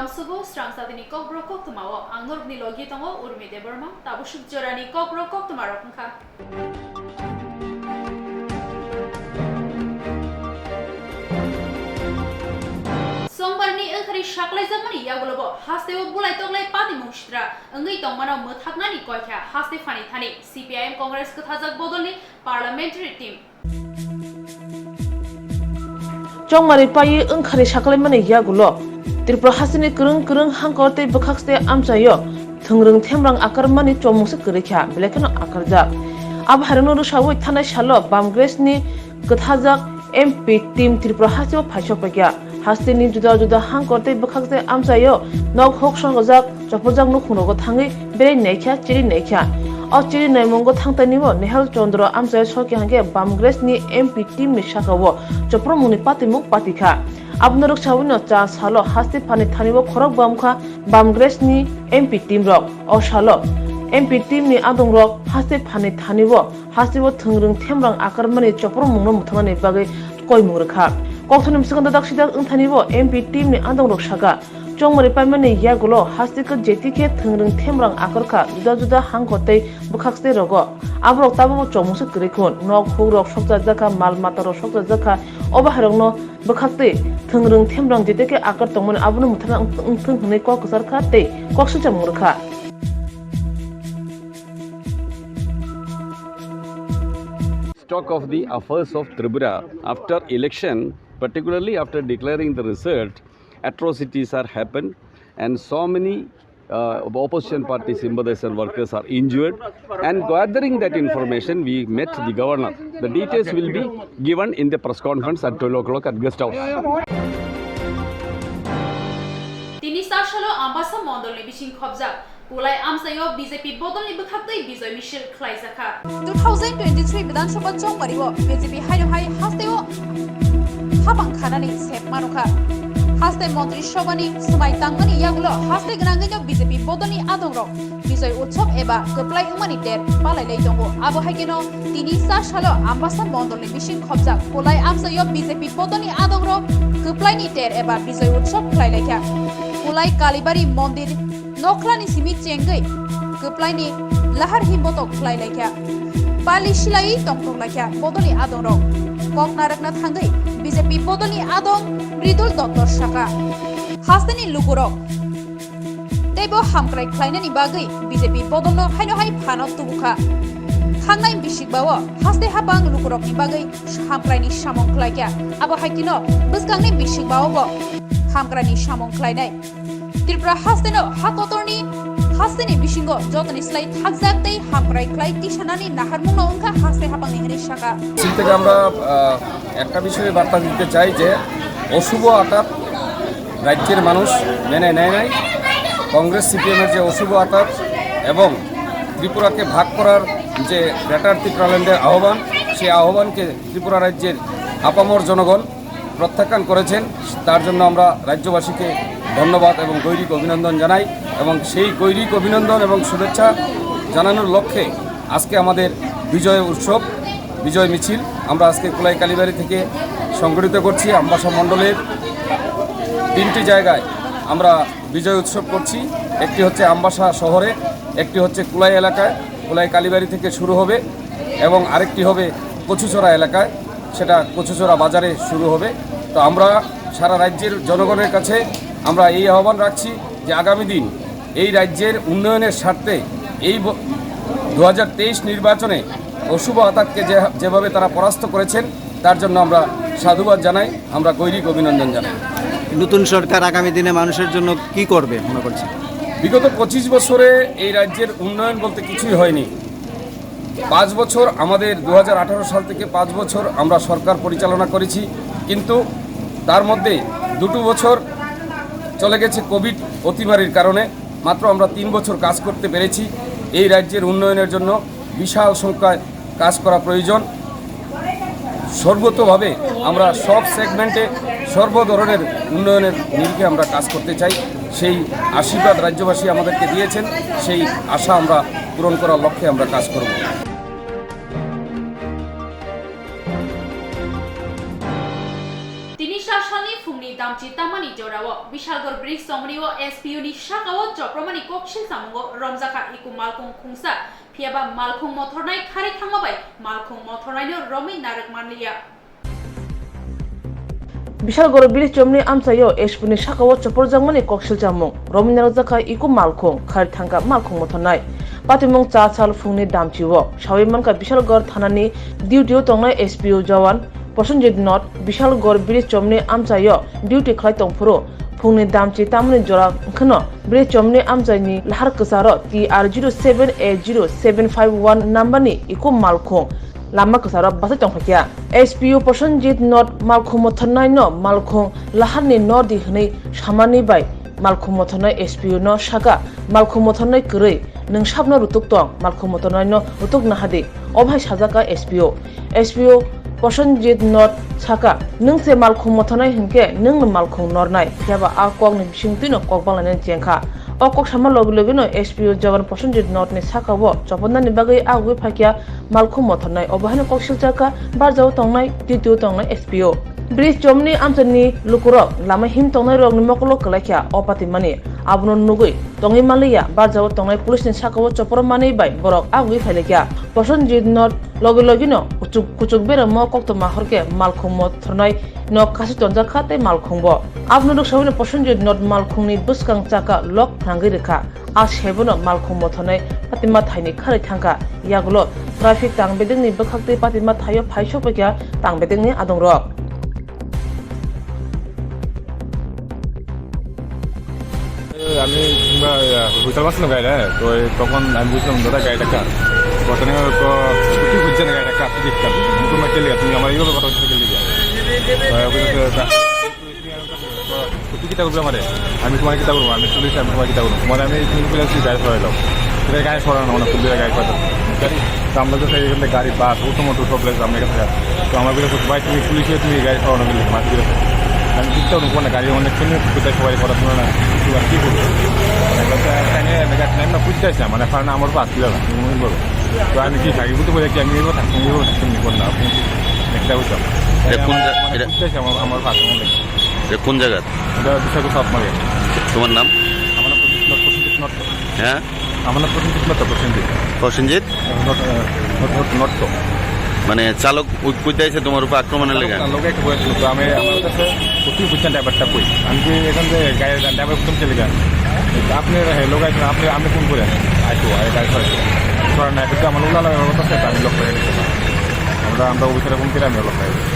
Sugo, Swrangchati ni Kokborok Koktwma o ang norok ni logi tongo urmi de Burma, tabusuk jora ni Kokborok Koktwma rokngkha. Sombarni engkhari shaklaijakmani yagulobo hasteo bulai toglai pati mungshitra engai tongmano mothaknani koikha haste phani thani CPIM Congress kathajak bodolni parliamentary team Chongmari pai engkhari shaklaimani yagulo Tripura hasini kurung hangkorte bakhakste amchayo thungrung themrang akarmani chomungse kurikha belekano akarjak abharano rusawoi thanai salo bamgresni kathajak MP team Tripura hasimo phaisopakya hasteni juda hangkorte bakhakste amchayo nok hok sangojak chopojak no khunogo thangi bere neikha chiri neikha o chiri naimongo thangtanimo Nehal Chandra amchayo soki hange bamgresni MP team ni shakawo chopromuni patimuk patikha Abnorok sawino cha salo hasti phani thanibo khorok bamkha bamgresni MP team rok o salo MP team ni adong rok hasti phani thanibo hasibo thungrung themrang akarmani chopro mungno muthangani bagai koimung rakha kokthoni msikanda daksida thanibo MP team ni adong rok saka chongmari paimani yagulo hasti ka jetike thungrung themrang akarkha juda hangkotei bukhakste rogo abrok tabo chomungse krikhun nok hugrok sokja jaka mal mataro sokja jaka obaharokno bukhakte thungrung themrang jetike akar tongmani abunu muthana thung hnei kok sarkha tei koksucha murkha Talk of the affairs of Tripura after election, particularly after declaring the result, atrocities are happened and so many opposition party sympathizer workers are injured, and gathering that information we met the governor. The details will be given in the press conference at 12 o'clock at guest house. Tini sashalo ambasa mondolni bising khobjak Kulai amsayo BJP bodolni bukhaktei bijoy mishil khlaijaka 2023 Vidhan Sabha chongmaribo BJP hai hasteo habang khanani sep manuka haste montri shobani sumai tangmani yagulo haste granganyo BJP bodolni adongrok bijoy utsob eba koplai humani ter palai lei tongo abo haikeno tini sashalo ambasa mondolni bising khobjak kulai amsayo BJP bodolni adongrok koplai ni ter eba bijoy utsob khlai laikha kulai kalibari mondir Noklani simi cenggai keplaini lahar himbotok khlai laikha pali silai tongtong laikha bodoli adong rok kok narakna thangai BJP bodoli adong ridul doktor saka hasteni lugurok tebo hamkrai khlainani bagai BJP bodolno haino hai phanok tubukha thangnai bisikbawo haste habang lugurok ni bagai hamkraini samong khlaikya abo haikino buskangni bisikbawo bo hamkrani samong khlainai Tripura hasteno hakotorni hasteni bishingo jotoni slide hakjaktei hamkrai klai tishanani naharmungno ongkha haste habangni heri shaka থেকে আমরা একটা বিষয়ে বার্তা দিতে চাই যে অশুভ আঘাত রাজ্যের মানুষ মেনে নেয় নাই কংগ্রেস সিপিএমের যে অশুভ আঘাত এবং ত্রিপুরাকে ভাগ করার যে গ্রেটার ত্রিপুরাল্যান্ডের আহ্বান সেই আহ্বানকে ত্রিপুরা রাজ্যের আপামর জনগণ প্রত্যাখ্যান করেছেন তার জন্য আমরা রাজ্যবাসীকে ধন্যবাদ এবং গৈরিক অভিনন্দন জানাই এবং সেই গৈরিক অভিনন্দন এবং শুভেচ্ছা জানানোর লক্ষ্যে আজকে আমাদের বিজয় উৎসব বিজয় মিছিল আমরা আজকে কুলাই কালীবাড়ি থেকে সংগঠিত করছি আমবাসা মণ্ডলের 3টি জায়গায় আমরা বিজয় উৎসব করছি একটি হচ্ছে আমবাসা শহরে একটি হচ্ছে কুলাই এলাকায় কুলাই কালীবাড়ি থেকে শুরু হবে এবং আরেকটি হবে কচুচড়া এলাকায় সেটা কচুচড়া বাজারে শুরু হবে তো আমরা সারা রাজ্যের জনগণের কাছে আমরা এই আহ্বান রাখছি যে আগামী দিন এই রাজ্যের উন্নয়নের স্বার্থে এই 2023 নির্বাচনে অশুভ আঘাতকে যেভাবে তারা পরাস্ত করেছেন তার জন্য আমরা সাধুবাদ জানাই আমরা গৈরিক অভিনন্দন জানাই নতুন সরকার আগামী দিনে মানুষের জন্য কি করবে মনে করছেন বিগত 25 বছরে এই রাজ্যের উন্নয়ন বলতে কিছুই হয়নি 5 বছর আমাদের 2018 সাল থেকে 5 বছর আমরা সরকার পরিচালনা করেছি কিন্তু তার মধ্যে 2 বছর চলে গেছে কোভিড অতিমারির কারণে মাত্র আমরা 3 বছর কাজ করতে পেরেছি এই রাজ্যের উন্নয়নের জন্য বিশাল সংখ্যায় কাজ করা প্রয়োজন সর্বতোভাবে আমরা সব সেগমেন্টে সর্ব ধরনের উন্নয়নের নিরিখে আমরা কাজ করতে চাই সেই আশীর্বাদ রাজ্যবাসী আমাদেরকে দিয়েছেন সেই আশা আমরা পূরণ করার লক্ষ্যে আমরা কাজ করব Tini shashani fungni damchi tamani jorao Bishalgor Bridge somni o SPU ni shakao jopromani kokshil samungo romjaka iku malkhung khungsa phiaba malkhung mothornai khari thangmabai malkhung mothornai no romi narak manliya Bishalgor Bridge chomni amchayo SPU shakao choporjangmani kokshil jamung romi narak jaka iku malkhung khari thangka malkhung mothornai Patimong cha chal phungni damchiwo Shawimanka Bishalgor thanani duty tongnai SPU jawan Prosenjit not Bishalgor Bridge chomni amchayo duty khlai tongphuru phungni damchi tamni jora khno Bridge chomni amchaini lahar ksaro TR07A0751 number ni iku malkhung lama ksaro basa tongphakya SPU Prosenjit not malkhung mothonai no malkhung laharni nodi hnei samani bai malkhung mothonai SPU no shaka malkhung mothonai krei nung sabno rutuk tong malkhung mothonai no rutuk nahadi obhai sajaka SPU Prosenjit not saka nung se malkhung mothonai hinke nung malkhung nornai yaba a kok ni bisingtino kokbanglanen chengkha o kok sama logino SPU jagan Prosenjit not ni saka bo choponna ni bagai agui phakya malkhung mothonai obahani koksil chaka barjao tongnai titu tongnai SPU Bridge chomni amchani lukurok lama him tongnai rok ni mokolo kalaikya opati mani abno nugui tongi maliya barjao tongnai police ni saka bo chopor mani bai borok agui phailekya Prosenjit not logino kuchuk bera mo Koktwma horke malkhung mothornai no kasi tonja khate malkhung bo abno dok sawine Prosenjit not malkhung ni buskang chaka lok phangai rekha a sebono malkhung mothornai patima thaini khari thangka yagulo traffic tangbeding ni bakhakte patima thayo phaisho pakya tangbeding ni adong rok আমি বুঝতে পারছিলাম গাড়িটা তো তখন আমি বুঝলাম দাদা গাড়িটা ঘটনা ছুটি বুঝছে না গাড়িটা আপনি দেখতাম তোমার কেলে তুমি আমার এইভাবে কথা হচ্ছে কেলে ছুটি কিতা করবে আমার আমি তোমার কিতা করবো আমি চলেছি আমি তোমার কিতা করবো তোমার আমি তিন আসছি গাড়ি সরাইলাম সেটা গাড়ি সরানো না ফুল গাড়ি সরাতাম গাড়ি তো আমরা তো এখান থেকে গাড়ি বাস অটোমোটো সব লাগছে আমার কাছে তো আমার বিরে ভাই তুমি পুলিশে তুমি গাড়ি সরানো গেলে মাঝে বিরে আমি চিন্তাও ঢুকবো না গাড়ি অনেক শুনে কোথায় সবাই পড়াশোনা না কিছু আর কী করবো না বুঝতে আসলাম মানে কারণ আমার বাস ছিল না তুমি মনে করো তো আমি কি থাকি বুঝতে পারি কি আমি এগো থাকতাম এগো থাকতাম নিব না আপনি একটা বুঝতাম বুঝতে আসলাম আমার বাস মনে লাগে কোন জায়গা এটা বিষয়টা সব মারে তোমার নাম আমার নাম প্রসেনজিৎ নট্ট হ্যাঁ আমার নাম প্রসেনজিৎ প্রসেনজিৎ নট্ট মানে চালক কইতে আছে তোমার উপর আক্রমণের লেগে লোকে একটা বলেছিল তো আমি আমার কাছে প্রতি বুঝছেন ড্রাইভারটা কই আমি কি এখান থেকে গাড়ির ড্রাইভার কোন চলে যান আপনি লোক আছেন আপনি ফোন করে আসবো আর গাড়ি সরাই না কিন্তু আমার ওলা লাগার কথা সেটা আমি লক্ষ্য রেখেছি আমরা অফিসারে ফোন করে আমি লক্ষ্য রেখেছি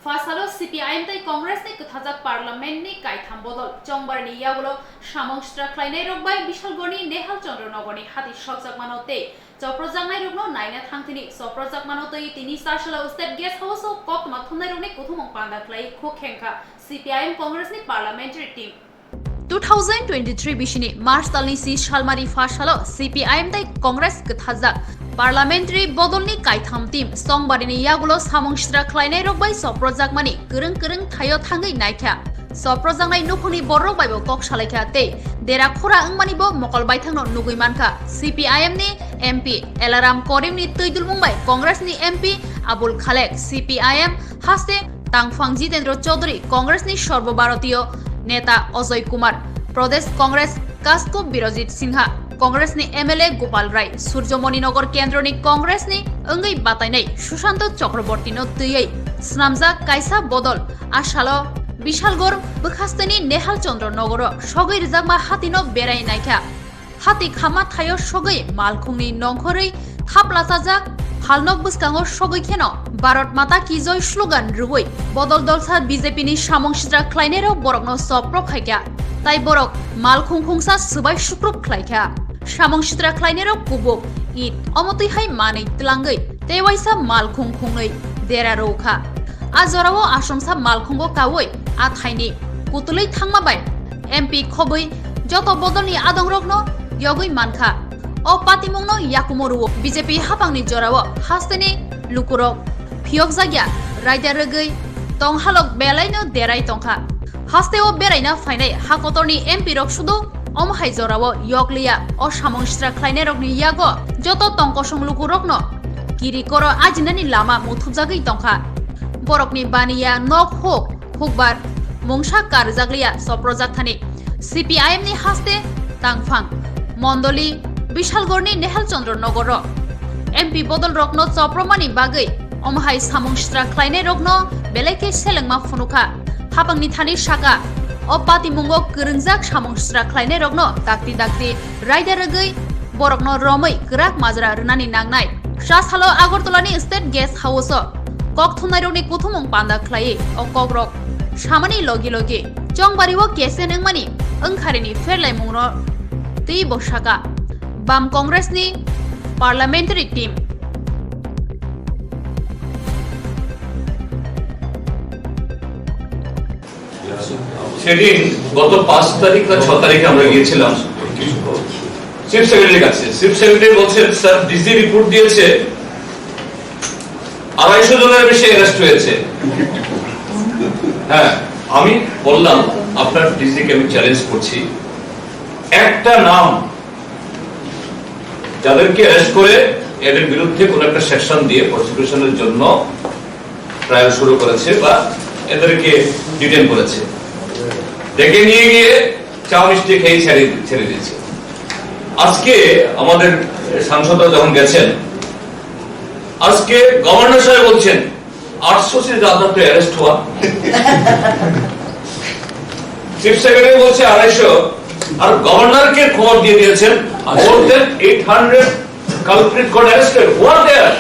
Fasalo CPIM tai Congress ni kuthajak parliament ni kaitham bodol chongbar ni yagulo samong straklainai rokbai Bishalgorni Nehal Chandranogorni hati shokjak manote choprojangnai rokno naina thangtini choprojak manotoi tini sarsala state guest house o Koktwma thumnai rokni kuthumong pandaklai khokhengkha CPIM Congress ni parliamentary team 2023 bishini March talni si shalmari fashalo CPIM tai Congress kuthajak Parliamentary bodolni kaitham team songbarini yagulo samongshtra khlainai rokbai soprojakmani kurung thayo thangai naikha soprojangnai nukhuni borok baibo kok salaikha te dera khora angmani bo mokolbai thangno nugui mankha CPIM ni MP Elaram Korim ni tuidul mumbai Congress ni MP Abul Khalek CPIM haste Tangfang Jitendra Chaudhary Congress ni সর্বভারতীয় নেতা অজয় কুমার প্রদেশ Congress কাসকো Birjit Sinha Congress ni MLA Gopal Rai Surjomoni-Nagar Kendro ni Congress ni Engai Batainai Sushanto Chakraborty no Tuyai Snamjak Kaisa Bodol Ashalo Bishalgor Bukhastani Nehal Chandranogoro Shogai Rizakma Hatino Berai Naikha Hati Khama Thayo Shogai Malkhungni Nongkhorei Thaplachajak Halnok Buskango Shogai Kheno Bharat Mata Ki Joy slogan Rugoi Bodol Dolsa BJP ni Samongshtra Khlainero Borokno Sopro Khaikya Tai Borok Malkhung Khungsa Subai Shukruk Khlaikha Samongshtra Khlainero Kubuk It Omotui Hai Manei Tlangai Tewaisa Malkhung Khungai Dera Rokha Azorao Asomsa Malkhungo Kawoi Athaini Kutulei Thangmabai MP Khoboi Joto Bodolni Adongrokno Yogoi Mankha O Patimongno Yakumoru BJP Hapangni Jorao Hasteni Lukurok Phiok Jagya Raida Rogoi Tonghalok Belaino Derai Tongkha Hasteo Beraina Fainai Hakotorni MP Rok Sudo Omhai Jorao Yoglia O Samongshtra Khlainai Rokni Yago Joto Tongkosong Lukurokno kiri koro ajinani lama muthubjagui tongkha borokni baniya nok hok hukbar mungsa karjaglia soprojak thani CPIM ni haste tangphang mondoli bishalgorni nehal chandra nogor MP bodol rokno chopromani bagui omhai samungstra khlaine rokno beleke selengma phunukha habangni thani shaka o patimungo keringjak samungstra khlaine rokno dakti raidaragui borokno romai krak majra rnani nangnai Shashalo Agortolani State Guest House Koktwma rokni kuthumung panda khlai o Kokborok Shamani logi Jongbariwo kesen engmani engkharini ferlai mungro tei boshaka Bam Congress ni parliamentary team সেদিন গত 5 তারিখ বা 6 তারিখে আমরা গিয়েছিলাম chief সেক্রেটারির কাছে chief secretary বলছেন sir DC report দিয়েছে 250 জনের বেশি অ্যারেস্ট হয়েছে হ্যাঁ আমি বললাম আপনার ডিসি কে আমি চ্যালেঞ্জ করছি একটা নাম যাদেরকে অ্যারেস্ট করে এদের বিরুদ্ধে কোন একটা সেকশন দিয়ে প্রসিকিউশনের জন্য ট্রায়াল শুরু করেছে বা এদেরকে ডিটেইন করেছে ডেকে নিয়ে গিয়ে চা মিষ্টি খেয়ে ছেড়ে দিয়েছে আজকে আমাদের সাংসদরা যখন গেছেন আজকে গভর্নর সাহেব বলছেন 800 से ज्यादा तो अरेस्ट हुआ চিফ সেক্রেটারি বলছে 250 আর গভর্নর কে খবর দিয়ে দিয়েছেন more than 800 culprit got arrested who are there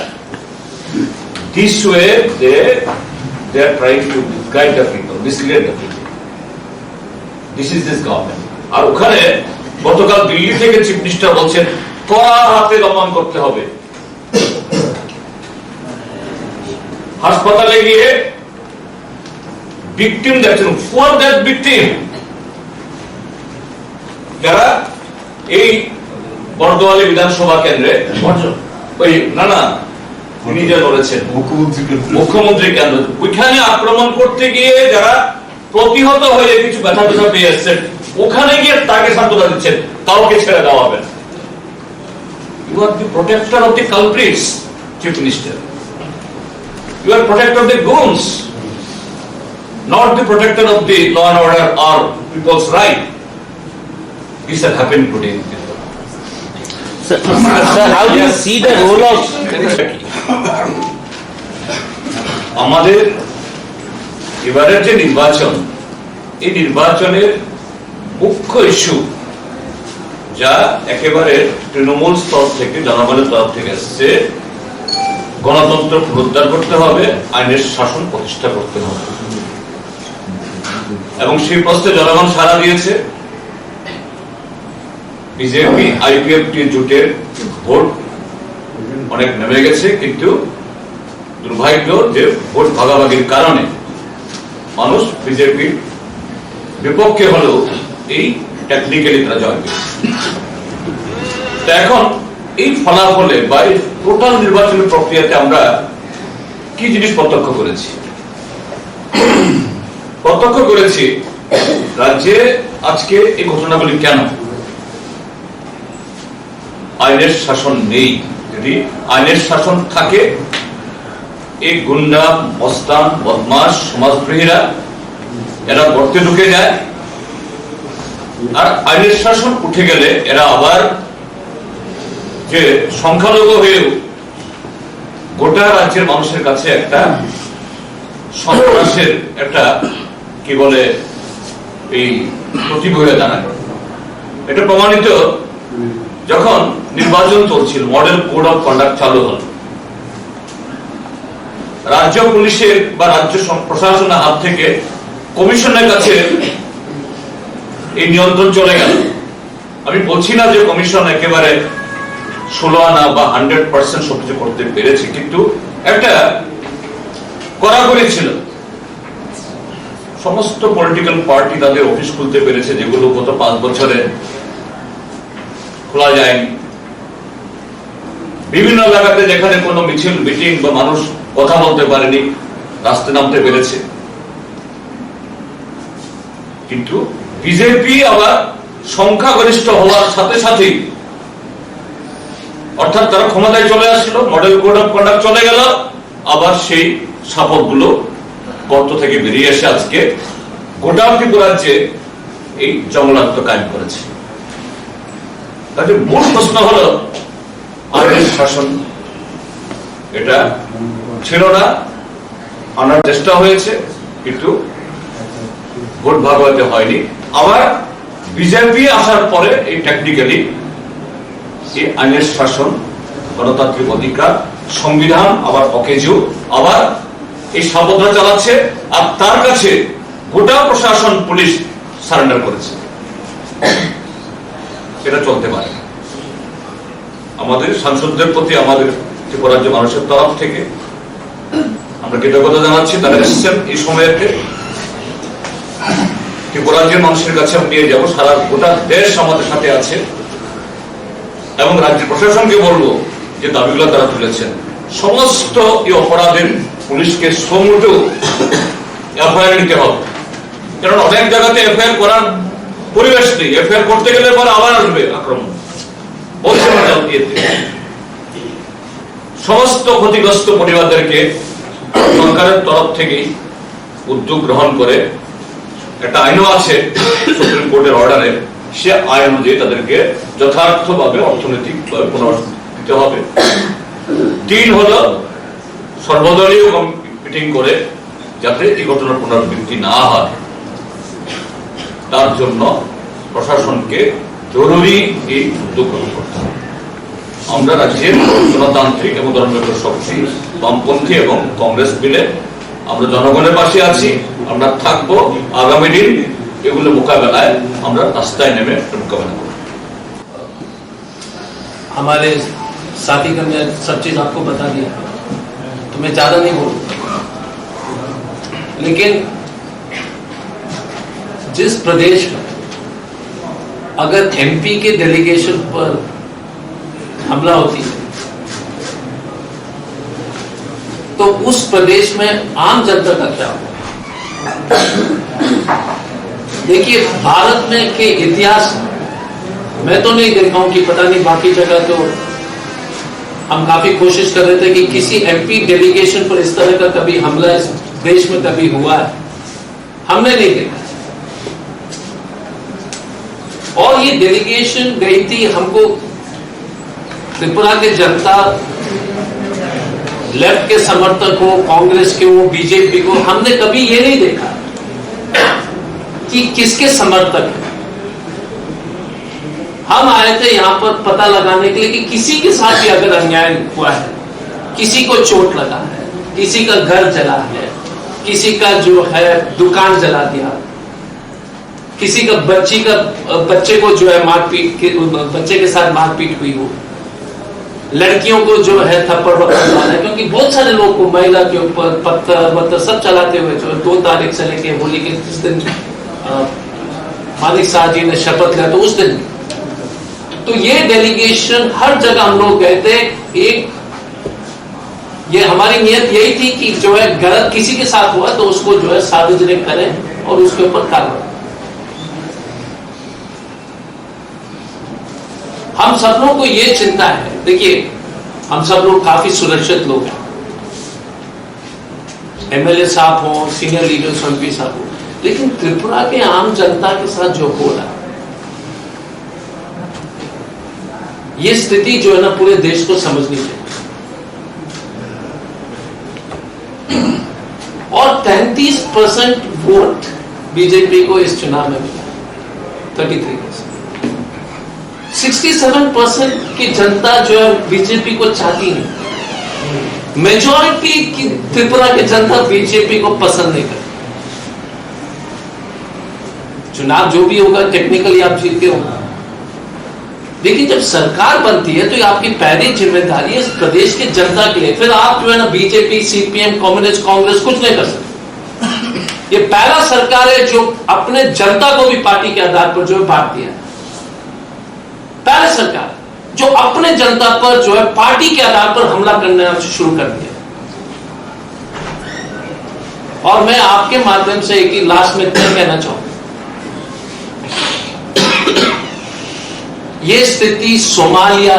this way they are trying to guide the people mislead the people this is this government আর ওখানে গতকাল দিল্লি থেকে চিফ মিনিস্টার বলছেন কড়া হাতে দমন করতে হবে হাসপাতালে গিয়ে ভিকটিম দেখছেন ফর দ্যাট ভিকটিম যারা এই বর্ধমানে বিধানসভা কেন্দ্রে ওই না উনি যে লড়েছেন মুখ্যমন্ত্রী কেন্দ্র ওইখানে আক্রমণ করতে গিয়ে যারা প্রতিহত হয়ে কিছু ব্যথা পেয়ে এসছেন ওখানে গিয়ে তাকে সান্ত্বনা দিচ্ছেন কাউকে ছেড়ে দেওয়া হবে না you are the protector of the culprits chief minister you are protector of the goons not the protector of the law and order or people's right this has happened today Sir, how do you see the role of আমাদের এবারের যে নির্বাচন এই নির্বাচনের মুখ্য issue যা একেবারে তৃণমূল স্তর থেকে জনগণের তরফ থেকে আসছে গণতন্ত্র পুনরুদ্ধার করতে হবে আইনের শাসন প্রতিষ্ঠা করতে হবে এবং সেই প্রশ্নে জনগণ সাড়া দিয়েছে বিজেপি আইপিএফটি জোটের ভোট অনেক নেমে গেছে কিন্তু দুর্ভাগ্য যে ভোট ভাগাভাগির কারণে মানুষ বিজেপির বিপক্ষে হলেও এই টেকনিক্যালি তারা জয় পেয়েছে এখন এই ফলাফলে বা এই টোটাল নির্বাচনের প্রক্রিয়াতে আমরা কি জিনিস প্রত্যক্ষ করেছি রাজ্যে আজকে এই ঘটনাগুলি কেন আইনের শাসন নেই যদি আইনের শাসন থাকে এই গুন্ডা মস্তান বদমাশ সমাজদ্রোহীরা এরা গর্তে ঢুকে যায় আর আইনের শাসন উঠে গেলে এরা আবার যে সংখ্যালঘু হয়েও গোটা রাজ্যের মানুষের কাছে একটা সন্ত্রাসের একটা কি বলে এই প্রতীক হয়ে দাঁড়ায় এটা প্রমাণিত যখন নির্বাচন চলছিল মডেল কোড অফ কন্ডাক্ট চালু হল রাজ্য পুলিশের বা রাজ্য প্রশাসনের হাত থেকে কমিশনের কাছে এই নিয়ন্ত্রণ চলে গেল আমি বলছি না যে কমিশন একেবারে 16 আনা বা 100% সবকিছু করতে পেরেছে কিন্তু একটা কড়াকড়ি ছিল সমস্ত পলিটিক্যাল পার্টি তাদের অফিস খুলতে পেরেছে যেগুলো গত 5 বছরে খোলা যায়নি বিভিন্ন এলাকাতে যেখানে কোনো মিছিল মিটিং বা মানুষ কথা বলতে পারেনি রাস্তায় নামতে পেরেছে কিন্তু বিজেপি আবার সংখ্যাগরিষ্ঠ হওয়ার সাথে সাথেই অর্থাৎ তারা ক্ষমতায় চলে আসলো, মডেল কোড অফ কন্ডাক্ট চলে গেল, আবার সেই শপথগুলো গর্ত থেকে বেরিয়ে এসে আজকে গোটা ত্রিপুরাজ্যে এই জঙ্গলাত্ম কায়েম করেছে। কাজে মূল প্রশ্ন হলো আইনের শাসন এটা ছিল না, আনার চেষ্টা হয়েছে কিন্তু ভোট ভাগাতে হয়নি। আবার বিজেপি আসার পরে এই টেকনিক্যালি এই আইনের শাসন, গণতান্ত্রিক অধিকার, সংবিধান আবার অকেজু, আবার এই সাবধান চালাচ্ছে, আর তার কাছে গোটা প্রশাসন পুলিশ সারেন্ডার করেছে। এটা চলতে পারে। আমাদের সাংসদদের প্রতি আমাদের ত্রিপুরা রাজ্য মানুষের তরফ থেকে আমরা কৃতজ্ঞতা জানাচ্ছি। তারা এসেছেন এই সময়েতে, ত্রিপুরা রাজ্যের মানুষের কাছে আমি নিয়ে যাবো। সারা গোটা দেশ আমাদের সাথে আছে এবং রাজ্যের প্রশাসনকে বলবো যে দাবিগুলো তারা তুলেছেন, সমস্ত এই অপরাধের পুলিশকে সমুটো এফআইআর নিতে হবে। কারণ অনেক জায়গাতে এফআইআর করার পরিবেশ নেই, এফআইআর করতে গেলে পরে আবার আসবে আক্রমণ। বলছে সমস্ত ক্ষতিগ্রস্ত পরিবারদেরকে সরকারের তরফ থেকেই উদ্যোগ গ্রহণ করে একটা আইনও আছে সুপ্রিম কোর্টের অর্ডারে, সে আইন অনুযায়ী তাদেরকে যথার্থভাবে অর্থনৈতিকভাবে পুনর্বাসন দিতে হবে। 3 হলো সর্বদলীয় মিটিং করে যাতে এই ঘটনার পুনরাবৃত্তি না হয়, তার জন্য প্রশাসনকে জরুরি এই উদ্যোগ গ্রহণ করতে হবে। আমরা রাজ্যের গণতান্ত্রিক এবং ধর্মনিরপেক্ষ শক্তি, বামপন্থী এবং কংগ্রেস মিলে আমরা জনগণের পাশে আছি, আমরা থাকবো। আগামী দিন এগুলো মোকাবেলায় আমরা রাস্তায় নেমে মোকাবেলা করব। हमारे साथी का मैं सब चीज आपको बता दिया, तो मैं ज्यादा नहीं बोलूं, लेकिन जिस प्रदेश में अगर एमपी के डेलीगेशन पर हमला होती है तो उस प्रदेश में आम जनता का क्या होगा? देखिए, भारत में के इतिहास मैं तो नहीं देखा हूं कि पता नहीं बाकी जगह तो हम काफी कोशिश कर रहे थे कि किसी एमपी डेलीगेशन पर इस तरह का कभी हमला इस देश में कभी हुआ है, हमने नहीं देखा। और ये डेलीगेशन गई थी, हमको त्रिपुरा की जनता, लेफ्ट के समर्थक हो, कांग्रेस के हो, बीजेपी को, हमने कभी ये नहीं देखा कि किसके समर्थक है। हम आए थे यहां पर पता लगाने के लिए कि किसी के साथ भी अगर अन्याय हुआ है, किसी को चोट लगा है, किसी का घर जला है, किसी का जो है दुकान जला दिया, किसी का बच्चे को जो है मारपीट, बच्चे के साथ मारपीट हुई हो, लड़कियों को जो है थप्पड़ मारा है, क्योंकि बहुत सारे लोग को महिला के ऊपर पत्थर सब चलाते हुए जो 2 तारीख से लेके होली के जिस दिन मालिक साहब जी ने शपथ लिया तो उस दिन, तो ये डेलीगेशन हर जगह हम लोग गए थे। एक ये हमारी नियत यही थी कि जो है गलत किसी के साथ हुआ तो उसको जो है सार्वजनिक करें और उसके ऊपर कार्रवाई। हम सब लोगों को ये चिंता है, देखिए हम सब लोग काफी सुरक्षित लोग हैं, एमएलए साहब हो, सीनियर लीडर्स एमपी साहब हो, लेकिन त्रिपुरा के आम जनता के साथ जो हो रहा है, ये स्थिति जो है ना पूरे देश को समझनी चाहिए। और 33% वोट बीजेपी को इस चुनाव में मिला, 33%। 67% की जनता जो है बीजेपी को चाहती नहीं, मेजॉरिटी की त्रिपुरा की जनता बीजेपी को पसंद नहीं करती। चुनाव जो भी होगा टेक्निकली आप जीतते हो, लेकिन जब सरकार बनती है तो ये आपकी पहली जिम्मेदारी है इस प्रदेश की जनता के लिए। फिर आप जो है ना बीजेपी, सीपीएम, कम्युनिस्ट, कांग्रेस कुछ नहीं कर सकते। ये पहला सरकार है जो अपने जनता को भी पार्टी के आधार पर जो है बांट दिया। पहला सरकार जो अपने जनता पर जो है पार्टी के आधार पर हमला करना शुरू कर दिया। और मैं आपके माध्यम से एक ही लास्ट में क्या कहना चाहूंगा, ये स्थिति सोमालिया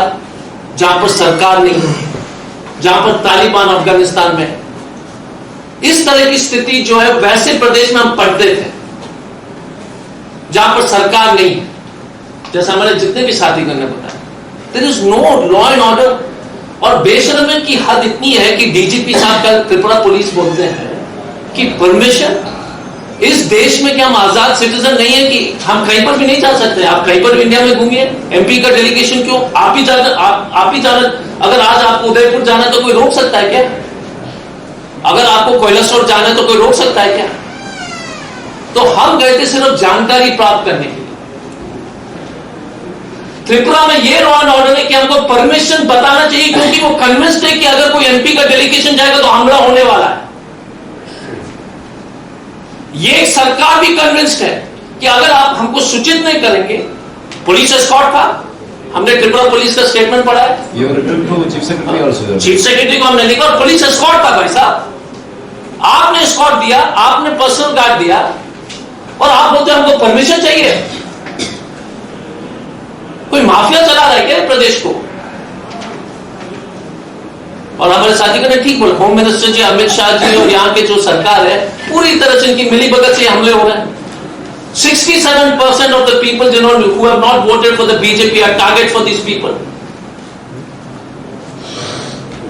जहां पर सरकार नहीं है, जहां पर तालिबान अफगानिस्तान में है। इस तरह की स्थिति जो है वैसे प्रदेश में हम पढ़ते थे जहां पर सरकार नहीं है, जैसा हमारे जितने भी साथीगण ने बताया, there is no law and order. और बेशर्मी की हद इतनी है कि डीजीपी साहब का त्रिपुरा पुलिस बोलते हैं कि परमिशन, इस देश में क्या हम आजाद सिटीजन नहीं है कि हम कहीं पर भी नहीं जा सकते? आप कहीं पर भी इंडिया में घूमिए, एमपी का डेलीगेशन क्यों? आप ही जाना। अगर आज आपको उदयपुर जाना तो कोई रोक सकता है क्या? अगर आपको कैलाशोर जाना है तो कोई रोक सकता है क्या? तो हम गए थे सिर्फ जानकारी प्राप्त करने के लिए। त्रिपुरा में ये लॉ एंड ऑर्डर है कि हमको परमिशन बताना चाहिए, क्योंकि वो कन्विंस्ड है कि अगर कोई एमपी का डेलीगेशन जाएगा तो हमला होने वाला है। ये सरकार भी कन्विंस्ड है कि अगर आप हमको सूचित नहीं करेंगे, पुलिस एस्कॉर्ट था, हमने त्रिपुरा पुलिस का स्टेटमेंट पढ़ा है, चीफ सेक्रेटरी को हमने लिखा, और पुलिस एस्कॉर्ट था भाई साहब। आपने एस्कॉर्ट दिया, आपने पर्सनल गार्ड दिया, और आप बोलते हमको परमिशन चाहिए। कोई माफिया चला रहा है क्या प्रदेश को? और हमारे साथी ने ठीक बोला, होम मिनिस्टर जी, अमित शाह जी और यहाँ के जो सरकार है पूरी तरह से इनकी मिलीभगत से हमले हो रहे हैं। 67% of the people who have not voted for the BJP are target for these people.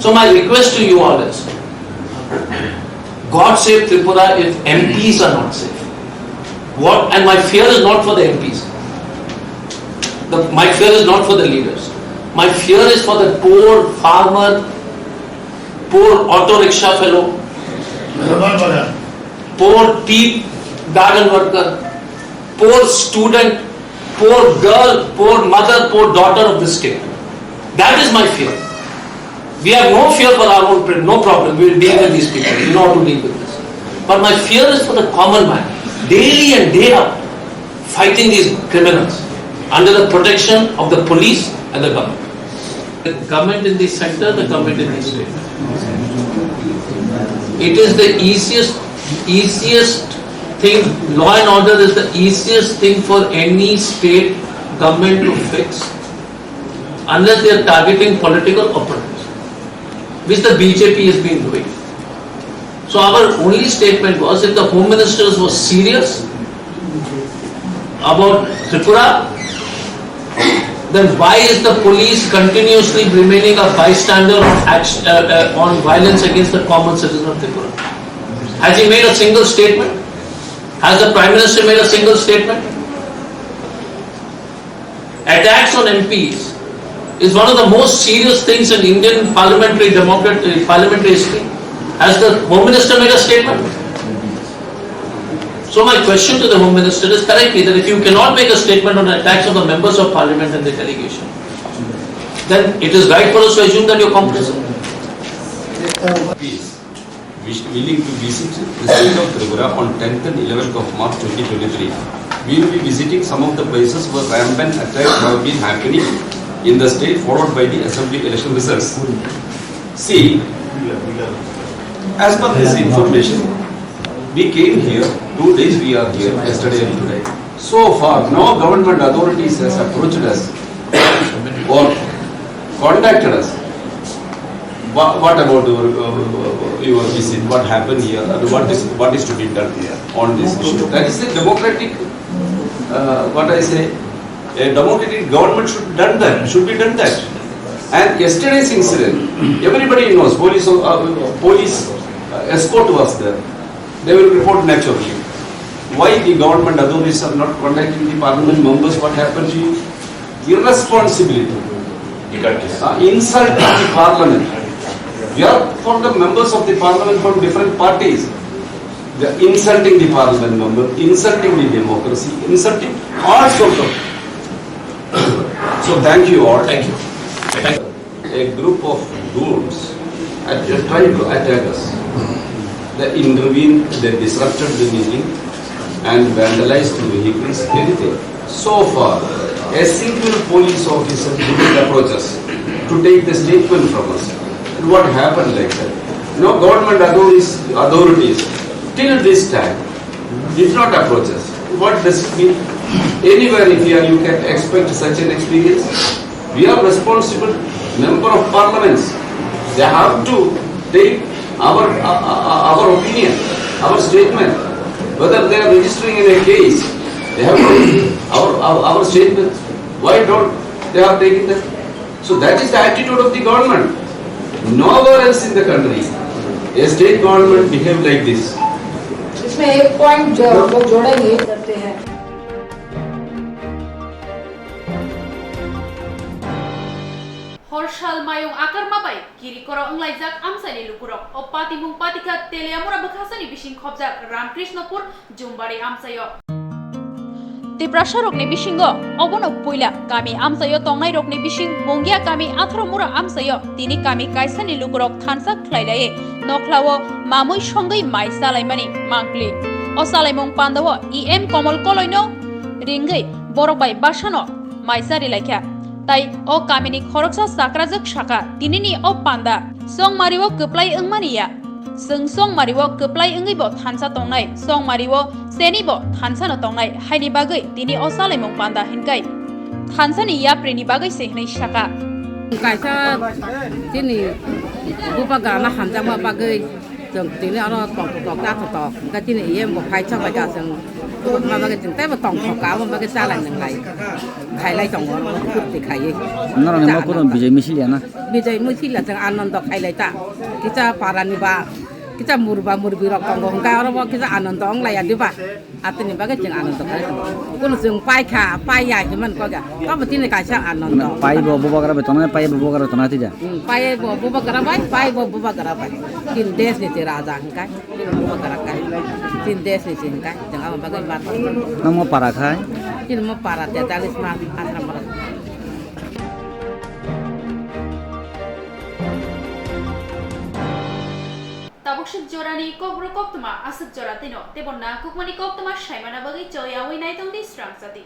So my request to you all is, God save Tripura if MPs are not safe. What? And my fear is not for the MPs. My fear is not for the leaders. My fear is for the poor farmer, poor auto rickshaw fellow, poor tea garden worker, poor student, poor girl, poor mother, poor daughter of this state. That is my fear. We have no fear for our own, no problem. We will deal with these people. We know how to deal with this. But my fear is for the common man, daily and day out, fighting these criminals under the protection of the police and the government. The government in the center, the government in the state. It is the easiest thing. Law and order is the easiest thing for any state government to fix, unless they are targeting political opponents, which the BJP has been doing. So our only statement was, if the Home Minister was serious about Tripura, then why is the police continuously remaining a bystander on violence against the common citizen of Tripura? Has he made a single statement? Has the Prime Minister made a single statement? Attacks on MPs is one of the most serious things in Indian parliamentary history. Has the Home Minister made a statement? So my question to the Home Minister is, correctly, that if you cannot make a statement on attacks on the members of Parliament and the delegation, then it is right for us to assume that you are complicit. Willing to visit the state of Tripura on 10th and 11th of March 2023. We will be visiting some of the places where rampant attacks have been happening in the state, followed by the assembly election results. See, as per this information, we came here, 2 days we are here, yesterday and today. So far, no government authorities has approached us or contacted us. What about your visit? What happened here? What is to be done here on this issue? That is a democratic, a democratic government should be done that. And yesterday's incident, everybody knows, police escort was there. They will report naturally. Why the government authorities are not contacting the parliament members? What happened to you? Irresponsibility. Insulting the parliament. We are for the members of the parliament from different parties. They are insulting the parliament member, insulting the democracy, insulting all sorts of. So thank you all. Thank you. A group of goons tried to attack us. They intervened, they disrupted the meeting and vandalized the vehicles, everything. So far, a single police officer didn't approach us to take the statement from us. And what happened like that? No government authorities till this time did not approach us. What does it mean? Anywhere in here you can expect such an experience. We are responsible member of parliaments, they have to take our opinion, our statement, whether they are registering in a case, they have to take our statement. Why don't they have taken that? So that is the attitude of the government. Nowhere else in the country, a state government behave like this. इसमें एक point लोग जोड़ेंगे करते हैं Horshal mayong akar mabai kiri koro englaijak amsani lukurok o patimung patika teleamura bekhasani bising khobjak Ramkrishnapur Jumbari amsayo Tiprasha rokni bisingo obono puila kami amsayo tongnai rokni bising mongia kami 18 mura amsayo tini kami kaisani lukurok thansa khlailaye nokhlawo mamui songai mai salaimani mangkli o salaimong pandawo em komol koloino ringai borokbai basano maisari laikha tai o kamini khoroksa sakrajak shaka tinini o panda songmariwo keplai engmaniya songmariwo keplai engibo thansa tongnai songmariwo senibo thansa no tongnai haini bagai tini o salaimong panda hinkai thansani yaprini bagai sehnai shaka kaisa tini bupa gana hamjama bagai jong tini ano tok ka tini em bo phai chak ba sang ma bagai tin tai ba tong thok ka ba bagai salai nang lai khai lai tong no put ti khai আপনারা নেমা করুন বিজয় মিছিল না bijay musil jang anand khai lai ta kita parani ba kita murba murbi rok tong hong ka ro kita anand ong lai adi ba atini bagai jang anand khai kun jeng pai kha pai ya ki man ko ga ka ba tini kaisa anand পাই ববো করা বেতন পাই ববো করা তো না তিজা pai bo buba karabai pai bo buba karabai tin des ni te raja hangkai tin buba karakai tin des ni hangkai jang ama bagai mat নমো পারা খায় tin mo para te dalis ma asram mar Tabukshik jorani Kokborok Koktwma asuk joratino tebonna Kokmani Koktwma shaimana bagai choya winai tongdi Swrangchati